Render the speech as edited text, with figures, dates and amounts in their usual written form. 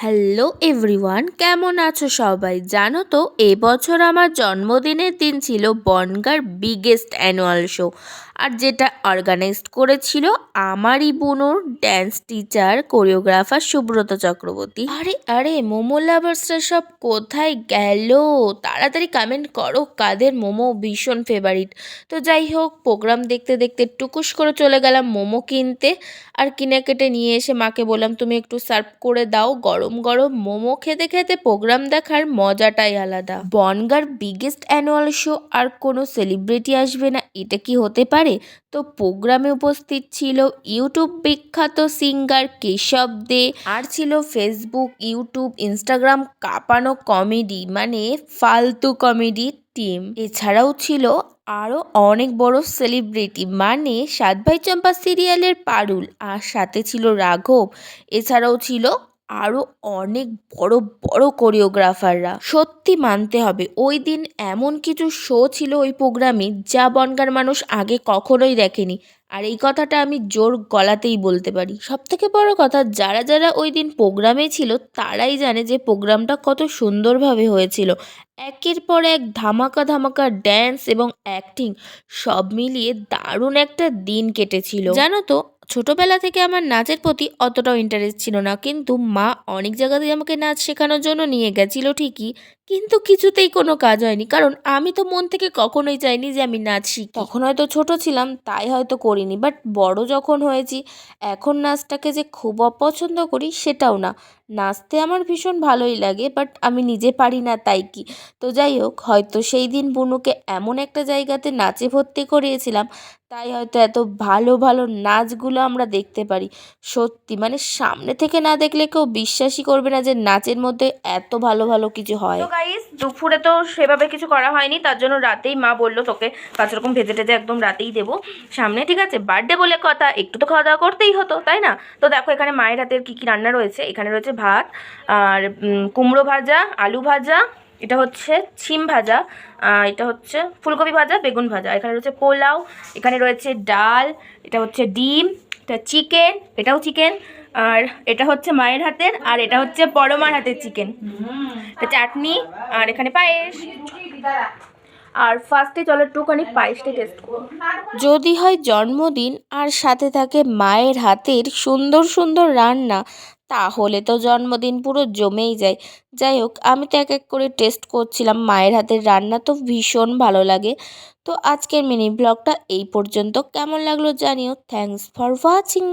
Hello everyone, কেমন আছো সবাই? জানো তো, এবছর আমার জন্মদিনের দিন ছিল বনগাঁর বিগেস্ট অ্যানুয়াল শো। আর যেটা অর্গানাইজড করেছিল আমারই বুনোর dance teacher choreographer Subrata Chakraborty. আরে আরে, মোমো লাভার্সরা সব কোথায় গেল? তাড়াতাড়ি কমেন্ট করো কাদের মোমো ভীষণ ফেভারিট। তো যাই হোক, প্রোগ্রাম দেখতে দেখতে টুকুস করে চলে গেলাম মোমো কিনতে। আর কিনে কেটে নিয়ে এসে মাকে বললাম, তুমি একটু সার্ভ করে দাও। গরম গরম মোমো খেতে খেতে প্রোগ্রাম দেখার মজাটাই আলাদা। বনগাঁর বিগেস্ট অ্যানুয়াল শো, আর কোনো সেলিব্রিটি আসবে না, এটা কি হতে পারে? তো প্রোগ্রামে উপস্থিত ছিল ইউটিউব বিখ্যাত সিঙ্গার কেশব দে, আর ছিল ফেসবুক, ইউটিউব, ইনস্টাগ্রাম কাঁপানো কমেডি, মানে ফালতু কমেডি টিম। এছাড়াও ছিল আরও অনেক বড় সেলিব্রিটি, মানে সাত ভাই চম্পা সিরিয়ালের পারুল, আর সাথে ছিল রাঘব। এছাড়াও ছিল আরও অনেক বড় বড় কোরিওগ্রাফাররা। সত্যি মানতে হবে, ওই দিন এমন কিছু শো ছিল ওই প্রোগ্রামে যা বনগাঁর মানুষ আগে কখনোই দেখেনি। আর এই কথাটা আমি জোর গলাতেই বলতে পারি। সব থেকে বড় কথা, যারা যারা ওই দিন প্রোগ্রামে ছিল তারাই জানে যে প্রোগ্রামটা কত সুন্দরভাবে হয়েছিল। একের পর এক ধামাকা ধামাকা ড্যান্স এবং অ্যাক্টিং, সব মিলিয়ে দারুণ একটা দিন কেটেছিল। জানো তো, ছোটবেলা থেকে আমার নাচের প্রতি অতটাও ইন্টারেস্ট ছিল না, কিন্তু মা অনেক জায়গাতেই আমাকে নাচ শেখানোর জন্য নিয়ে গেছিল ঠিকই, কিন্তু কিছুতেই কোনো কাজ হয়নি, কারণ আমি তো মন থেকে কখনোই চাইনি যে আমি নাচ শিখি। তখন হয়তো ছোট ছিলাম তাই হয়তো করিনি, বাট বড় যখন হয়েছি এখন নাচটাকে যে খুব অপছন্দ করি সেটাও না। নাচতে আমার ভীষণ ভালোই লাগে, বাট আমি নিজে পারি না, তাই কি। তো যাই হোক, হয়তো সেই দিন বুনুকে এমন একটা জায়গাতে নাচে ভর্তি করিয়েছিলাম, তাই হয়তো এত ভালো ভালো নাচগুলো আমরা দেখতে পারি। সত্যি মানে সামনে থেকে না দেখলে কেউ বিশ্বাসই করবে না যে নাচের মধ্যে এত ভালো ভালো কিছু হয়। তো গাইস, দুপুরে তো সেভাবে কিছু করা হয়নি, তার জন্য রাতেই মা বললো তোকে 5 রকম ভেজে টেজে একদম রাতেই দেবো সামনে, ঠিক আছে? বার্থডে বলে কথা, একটু তো খাওয়া দাওয়া করতেই হতো, তাই না? তো দেখো এখানে মায়ের হাতের কী কী রান্না রয়েছে। এখানে রয়েছে ভাত, আর কুমড়ো ভাজা, আলু ভাজা, এটা হচ্ছে ছিম ভাজা, এটা হচ্ছে ফুলকপি ভাজা, বেগুন ভাজা, এখানে রয়েছে পোলাও, এখানে রয়েছে ডাল, এটা হচ্ছে ডিম, এটা চিকেন, এটাও চিকেন, আর এটা হচ্ছে মায়ের হাতের, আর এটা হচ্ছে পরমার হাতের চিকেন, এটা চাটনি, আর এখানে পায়েস। আর ফার্স্টে চলো একটুখানি পায়েসটা টেস্ট করো। যদি হয় জন্মদিন আর সাথে থাকে মায়ের হাতের সুন্দর সুন্দর রান্না, তাহলে তো জন্মদিন পুরো জমেই যায়। যাই হোক, আমি তো এক এক করে টেস্ট করছিলাম মায়ের হাতের রান্না, তো ভীষণ ভালো লাগে। তো আজকের মিনি ব্লগটা এই পর্যন্ত, কেমন লাগলো জানিও। Thanks for watching.